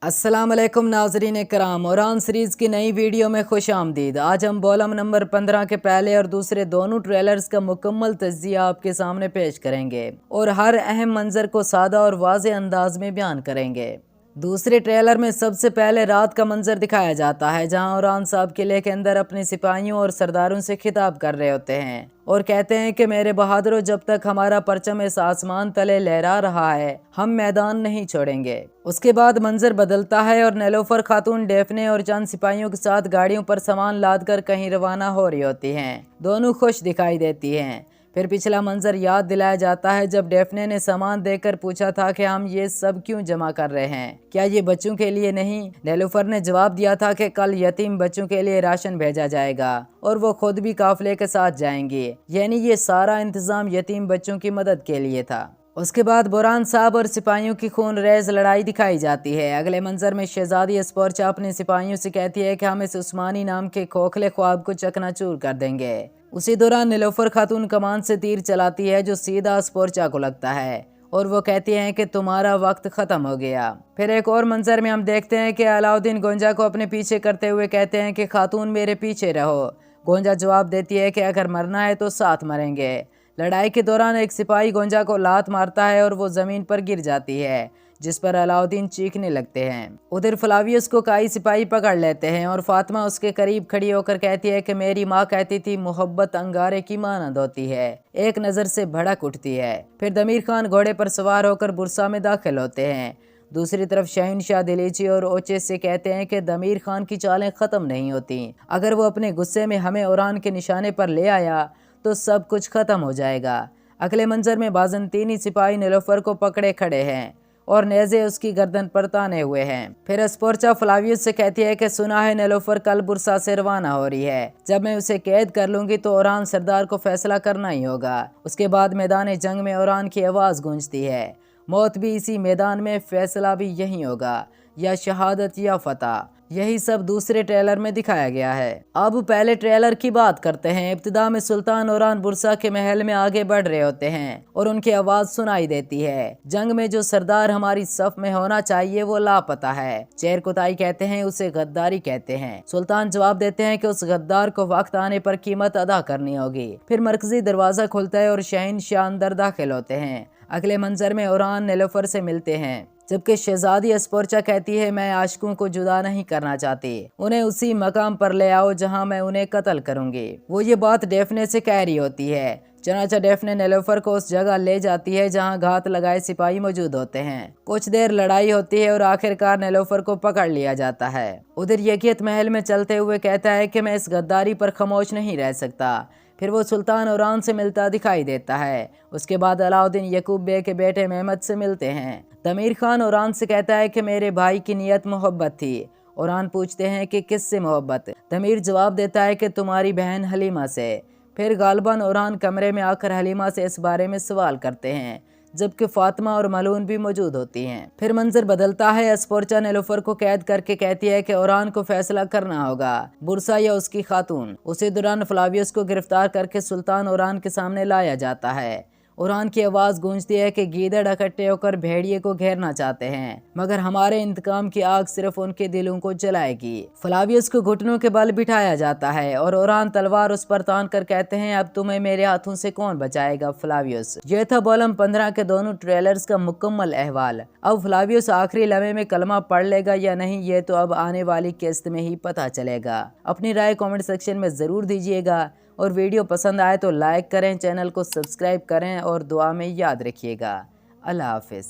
अस्सलाम वालेकुम नाज़रीन कराम, उड़ान सीरीज़ की नई वीडियो में खुश आमदीद। आज हम बॉलम नंबर 15 के पहले और दूसरे दोनों ट्रेलर्स का मुकम्मल तज्ज़िया आपके सामने पेश करेंगे और हर अहम मंजर को सादा और वाज़े अंदाज में बयान करेंगे। दूसरे ट्रेलर में सबसे पहले रात का मंजर दिखाया जाता है, जहां उरान साहब किले के अंदर अपने सिपाहियों और सरदारों से खिताब कर रहे होते हैं और कहते हैं कि मेरे बहादुरों, जब तक हमारा परचम इस आसमान तले लहरा रहा है, हम मैदान नहीं छोड़ेंगे। उसके बाद मंजर बदलता है और नेलोफर खातून डेफने और चंद सिपाहियों के साथ गाड़ियों पर सामान लाद कर कहीं रवाना हो रही होती हैं। दोनों खुश दिखाई देती हैं। फिर पिछला मंजर याद दिलाया जाता है, जब डेफने ने सामान देकर पूछा था कि हम ये सब क्यों जमा कर रहे हैं, क्या ये बच्चों के लिए नहीं? नेलुफर ने जवाब दिया था कि कल यतीम बच्चों के लिए राशन भेजा जाएगा और वो खुद भी काफिले के साथ जाएंगे, यानी ये सारा इंतजाम यतीम बच्चों की मदद के लिए था। उसके बाद बुरहान साहब और सिपाहियों की खून रेज लड़ाई दिखाई जाती है। अगले मंजर में शहजादी एस्पोर्चा अपने सिपाहियों से कहती है कि हम इस उस्मानी नाम के खोखले ख्वाब को चकनाचूर कर देंगे। उसी दौरान नीलोफर खातून कमान से तीर चलाती है जो सीधा एस्पोर्चा को लगता है और वो कहती हैं कि तुम्हारा वक्त खत्म हो गया। फिर एक और मंजर में हम देखते हैं कि अलाउद्दीन गोंजा को अपने पीछे करते हुए कहते हैं कि खातून मेरे पीछे रहो। गोंजा जवाब देती है कि अगर मरना है तो साथ मरेंगे। लड़ाई के दौरान एक सिपाही गोंजा को लात मारता है और वो जमीन पर गिर जाती है, जिस पर अलाउद्दीन चीखने लगते हैं। उधर फ्लावियस को कई सिपाही पकड़ लेते हैं और फातिमा उसके करीब खड़ी होकर कहती है कि मेरी माँ कहती थी मोहब्बत अंगारे की मानद होती है, एक नज़र से भड़क उठती है। फिर दमीर खान घोड़े पर सवार होकर बुरसा में दाखिल होते हैं। दूसरी तरफ शहनशाह दिलीची और ओचे से कहते हैं कि दमीर खान की चालें ख़त्म नहीं होती, अगर वो अपने गुस्से में हमें उरान के निशाने पर ले आया तो सब कुछ खत्म हो जाएगा। अगले मंजर में बाज़ंतीनी सिपाही नीलोफर को पकड़े खड़े हैं और नेज़े उसकी गर्दन पर ताने हुए हैं। फिर एस्पोर्चा फ्लावियस से कहती है कि सुना है नीलोफर कल बुरसा से रवाना हो रही है, जब मैं उसे कैद कर लूंगी तो उरान सरदार को फैसला करना ही होगा। उसके बाद मैदान जंग में उरान की आवाज़ गूंजती है, मौत भी इसी मैदान में, फैसला भी यही होगा, या शहादत या फतह। यही सब दूसरे ट्रेलर में दिखाया गया है। अब पहले ट्रेलर की बात करते हैं। इब्तिदा में सुल्तान उरान बुरसा के महल में आगे बढ़ रहे होते हैं और उनकी आवाज सुनाई देती है, जंग में जो सरदार हमारी सफ में होना चाहिए वो लापता है। चेर कुताई कहते हैं, उसे गद्दारी कहते हैं। सुल्तान जवाब देते हैं कि उस गद्दार को वक्त आने पर कीमत अदा करनी होगी। फिर मरकजी दरवाजा खुलता है और शहनशाह अंदर दाखिल होते हैं। अगले मंजर में उरान नीलोफर से मिलते हैं, जबकि शहजादी एस्पोर्चा कहती है मैं आशिकों को जुदा नहीं करना चाहती, उन्हें उसी मकाम पर ले आओ जहां मैं उन्हें कत्ल करूंगी। वो ये बात डेफने से कह रही होती है। चनाचा डेफने नीलोफर को उस जगह ले जाती है जहां घात लगाए सिपाही मौजूद होते हैं। कुछ देर लड़ाई होती है और आखिरकार नीलोफर को पकड़ लिया जाता है। उधर यकीत महल में चलते हुए कहता है कि मैं इस गद्दारी पर खामोश नहीं रह सकता। फिर वो सुल्तान उरान से मिलता दिखाई देता है। उसके बाद अलाउद्दीन यकूब बे के बेटे मेहमद से मिलते हैं। दमीर खान उरान से कहता है कि मेरे भाई की नियत मोहब्बत थी। उरान पूछते हैं कि किससे मोहब्बत? दमीर जवाब देता है कि तुम्हारी बहन हलीमा से। फिर गालिबन उरान कमरे में आकर हलीमा से इस बारे में सवाल करते हैं, जबकि फातिमा और मलून भी मौजूद होती हैं। फिर मंजर बदलता है। एस्पोर्चा नीलोफर को कैद करके कहती है कि उरान को फैसला करना होगा, बुरसा या उसकी खातून। उसी दौरान फ्लावियस को गिरफ्तार करके सुल्तान उरान के सामने लाया जाता है। उरान की आवाज़ गूंजती है कि गीदड़ इकट्ठे होकर भेड़िए को घेरना चाहते हैं, मगर हमारे इंतकाम की आग सिर्फ उनके दिलों को जलाएगी। फ्लावियस को घुटनों के बल बिठाया जाता है और उरान तलवार उस पर तान कर कहते हैं अब तुम्हें मेरे हाथों से कौन बचाएगा फ्लावियस। ये था बॉलम 15 के दोनों ट्रेलर्स का मुकम्मल अहवाल। अब फ्लावियस आखिरी लम्हे में कलमा पढ़ लेगा या नहीं, ये तो अब आने वाली किस्त में ही पता चलेगा। अपनी राय कमेंट सेक्शन में ज़रूर दीजिएगा और वीडियो पसंद आए तो लाइक करें, चैनल को सब्सक्राइब करें और दुआ में याद रखिएगा। अल्लाह हाफिज़।